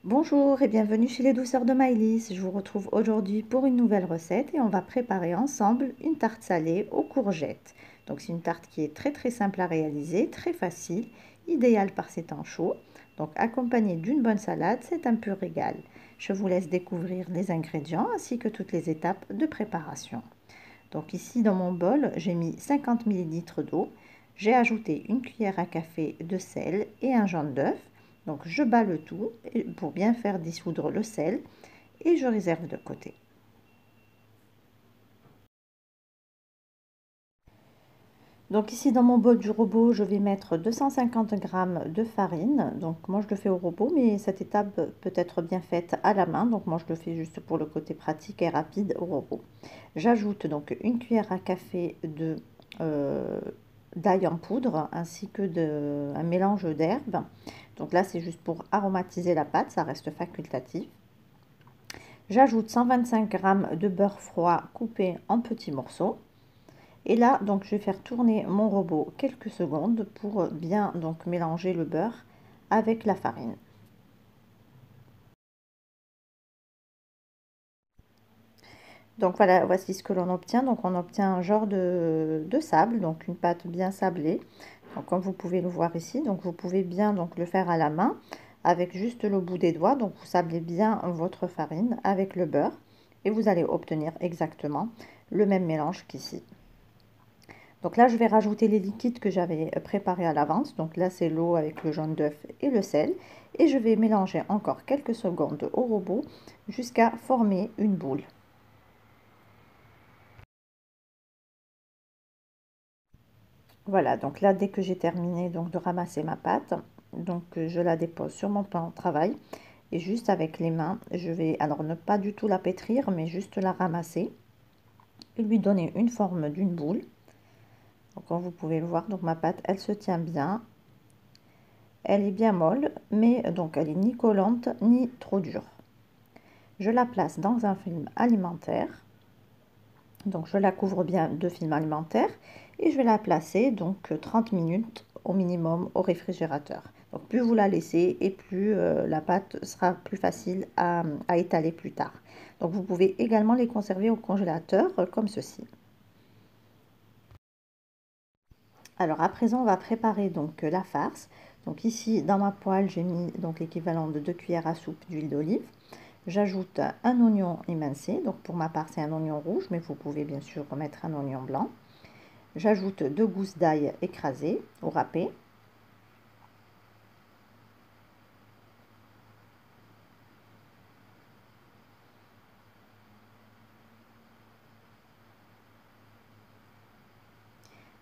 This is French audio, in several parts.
Bonjour et bienvenue chez les douceurs de Maïlis. Je vous retrouve aujourd'hui pour une nouvelle recette et on va préparer ensemble une tarte salée aux courgettes. Donc c'est une tarte qui est très simple à réaliser, très facile, idéale par ces temps chauds. Donc accompagnée d'une bonne salade, c'est un pur régal. Je vous laisse découvrir les ingrédients ainsi que toutes les étapes de préparation. Donc ici dans mon bol, j'ai mis 50 ml d'eau. J'ai ajouté une cuillère à café de sel et un jaune d'œuf. Donc je bats le tout pour bien faire dissoudre le sel et je réserve de côté. Donc ici dans mon bol du robot, je vais mettre 250 g de farine. Donc moi je le fais au robot, mais cette étape peut être bien faite à la main. Donc moi je le fais juste pour le côté pratique et rapide au robot. J'ajoute donc une cuillère à café d'ail en poudre ainsi que un mélange d'herbes. Donc là c'est juste pour aromatiser la pâte, ça reste facultatif. J'ajoute 125 g de beurre froid coupé en petits morceaux. Et là, donc, je vais faire tourner mon robot quelques secondes pour bien donc mélanger le beurre avec la farine. Donc voilà, voici ce que l'on obtient. Donc on obtient un genre de sable, donc une pâte bien sablée. Donc comme vous pouvez le voir ici, donc vous pouvez bien donc le faire à la main avec juste le bout des doigts. Donc vous sablez bien votre farine avec le beurre et vous allez obtenir exactement le même mélange qu'ici. Donc là, je vais rajouter les liquides que j'avais préparés à l'avance. Donc là, c'est l'eau avec le jaune d'œuf et le sel. Et je vais mélanger encore quelques secondes au robot jusqu'à former une boule. Voilà, donc là, dès que j'ai terminé donc, de ramasser ma pâte, donc je la dépose sur mon plan de travail. Et juste avec les mains, je vais, alors ne pas du tout la pétrir, mais juste la ramasser et lui donner une forme d'une boule. Donc comme vous pouvez le voir, donc ma pâte, elle se tient bien. Elle est bien molle, mais donc elle est ni collante ni trop dure. Je la place dans un film alimentaire. Donc je la couvre bien de film alimentaire et je vais la placer donc 30 minutes au minimum au réfrigérateur. Donc plus vous la laissez et plus la pâte sera plus facile à étaler plus tard. Donc vous pouvez également les conserver au congélateur comme ceci. Alors à présent on va préparer donc la farce. Donc ici dans ma poêle j'ai mis donc l'équivalent de 2 cuillères à soupe d'huile d'olive. J'ajoute un oignon émincé, donc pour ma part c'est un oignon rouge, mais vous pouvez bien sûr remettre un oignon blanc. J'ajoute 2 gousses d'ail écrasées ou râpées.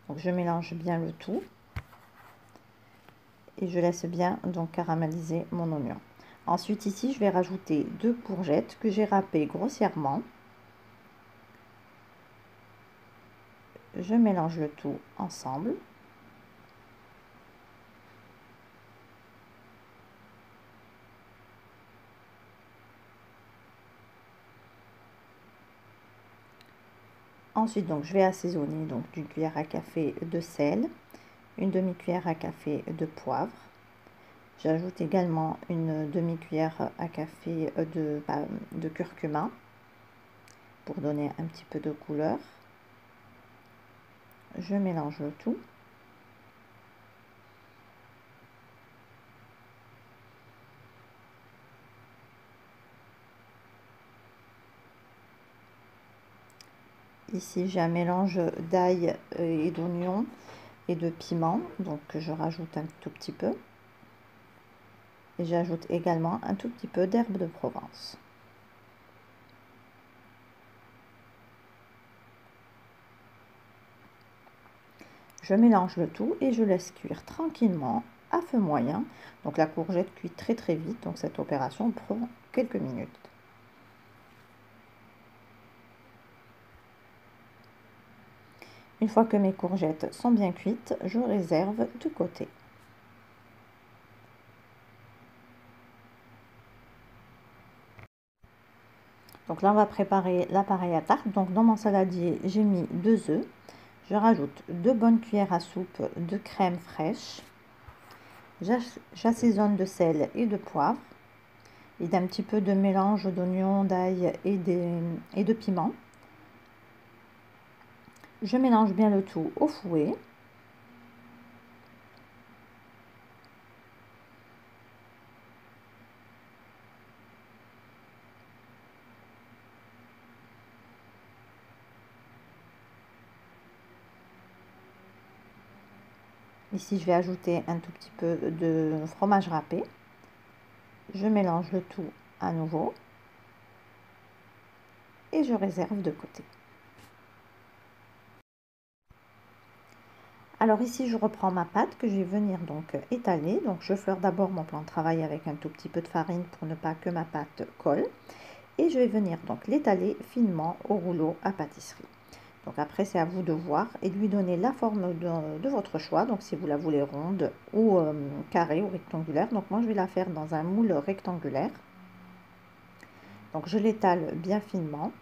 Donc je mélange bien le tout et je laisse bien donc caraméliser mon oignon. Ensuite ici je vais rajouter 2 courgettes que j'ai râpées grossièrement. Je mélange le tout ensemble. Ensuite, donc, je vais assaisonner donc d'une cuillère à café de sel, une demi-cuillère à café de poivre. J'ajoute également une demi-cuillère à café de curcuma pour donner un petit peu de couleur. Je mélange le tout. Ici, j'ai un mélange d'ail et d'oignon et de piment, donc je rajoute un tout petit peu. Et j'ajoute également un tout petit peu d'herbe de Provence. Je mélange le tout et je laisse cuire tranquillement à feu moyen. Donc la courgette cuit très vite, donc cette opération prend quelques minutes. Une fois que mes courgettes sont bien cuites, je réserve de côté. Donc là, on va préparer l'appareil à tarte. Donc dans mon saladier, j'ai mis 2 œufs. Je rajoute 2 bonnes cuillères à soupe de crème fraîche. J'assaisonne de sel et de poivre. et d'un petit peu de mélange d'oignons, d'ail et de piment. Je mélange bien le tout au fouet. Ici, je vais ajouter un tout petit peu de fromage râpé. Je mélange le tout à nouveau et je réserve de côté. Alors ici, je reprends ma pâte que je vais venir donc étaler. Donc je fleur d'abord mon plan de travail avec un tout petit peu de farine pour ne pas que ma pâte colle. Et je vais venir donc l'étaler finement au rouleau à pâtisserie. Donc après, c'est à vous de voir et de lui donner la forme de votre choix. Donc si vous la voulez ronde ou carrée ou rectangulaire. Donc moi, je vais la faire dans un moule rectangulaire. Donc je l'étale bien finement.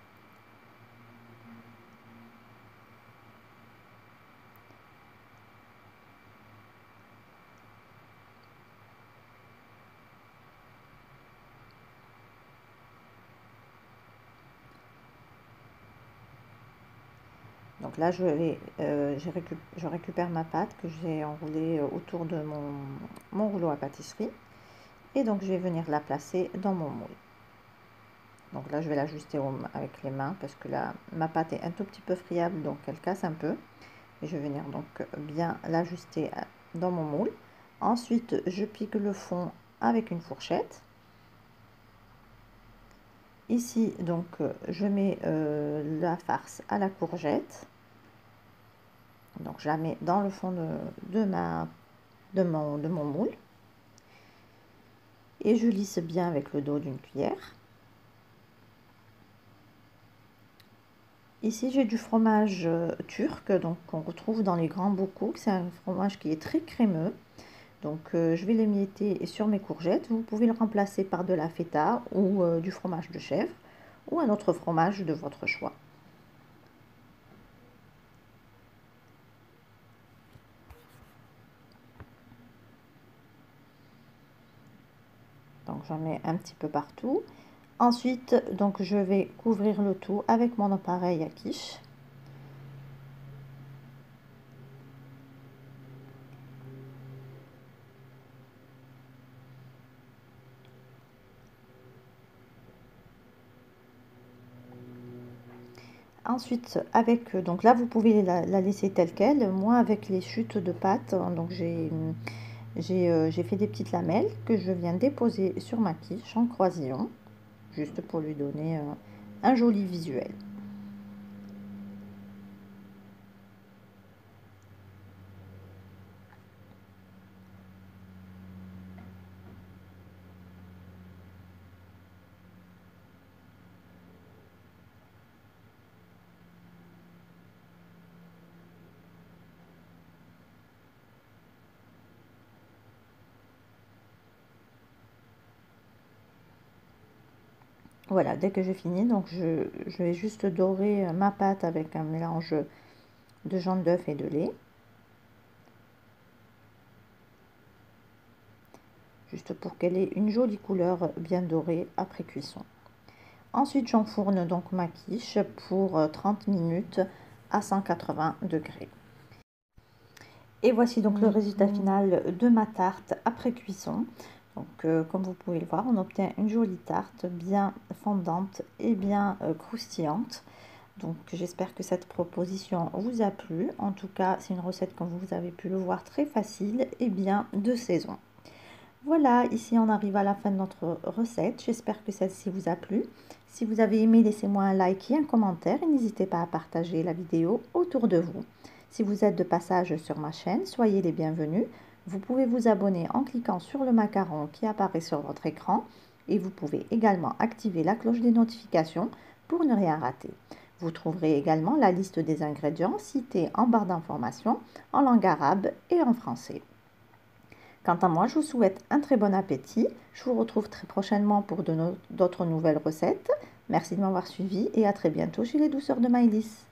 Donc là, je récupère ma pâte que j'ai enroulée autour de mon rouleau à pâtisserie. Et donc, je vais venir la placer dans mon moule. Donc là, je vais l'ajuster avec les mains parce que là, ma pâte est un tout petit peu friable, donc elle casse un peu. Et je vais venir donc bien l'ajuster dans mon moule. Ensuite, je pique le fond avec une fourchette. Ici, donc, je mets la farce à la courgette. Donc, je la mets dans le fond de mon moule. Et je lisse bien avec le dos d'une cuillère. Ici, j'ai du fromage turc, donc qu'on retrouve dans les grands bocaux. C'est un fromage qui est très crémeux. Donc, je vais l'émietter sur mes courgettes. Vous pouvez le remplacer par de la feta ou du fromage de chèvre ou un autre fromage de votre choix. Donc, j'en mets un petit peu partout. Ensuite, donc, je vais couvrir le tout avec mon appareil à quiche. Ensuite, donc là, vous pouvez la laisser telle qu'elle. Moi, avec les chutes de pâte, donc j'ai fait des petites lamelles que je viens déposer sur ma quiche en croisillon, juste pour lui donner un joli visuel. Voilà, dès que j'ai fini, donc je vais juste dorer ma pâte avec un mélange de jaune d'œuf et de lait. Juste pour qu'elle ait une jolie couleur bien dorée après cuisson. Ensuite, j'enfourne donc ma quiche pour 30 minutes à 180 degrés. Et voici donc le résultat final de ma tarte après cuisson. Donc, comme vous pouvez le voir, on obtient une jolie tarte bien fondante et bien croustillante. Donc, j'espère que cette proposition vous a plu. En tout cas, c'est une recette, comme vous avez pu le voir, très facile et bien de saison. Voilà, ici on arrive à la fin de notre recette. J'espère que celle-ci vous a plu. Si vous avez aimé, laissez-moi un like et un commentaire et n'hésitez pas à partager la vidéo autour de vous. Si vous êtes de passage sur ma chaîne, soyez les bienvenus. Vous pouvez vous abonner en cliquant sur le macaron qui apparaît sur votre écran et vous pouvez également activer la cloche des notifications pour ne rien rater. Vous trouverez également la liste des ingrédients cités en barre d'informations en langue arabe et en français. Quant à moi, je vous souhaite un très bon appétit. Je vous retrouve très prochainement pour d'autres nouvelles recettes. Merci de m'avoir suivi et à très bientôt chez les Douceurs de Maëlys.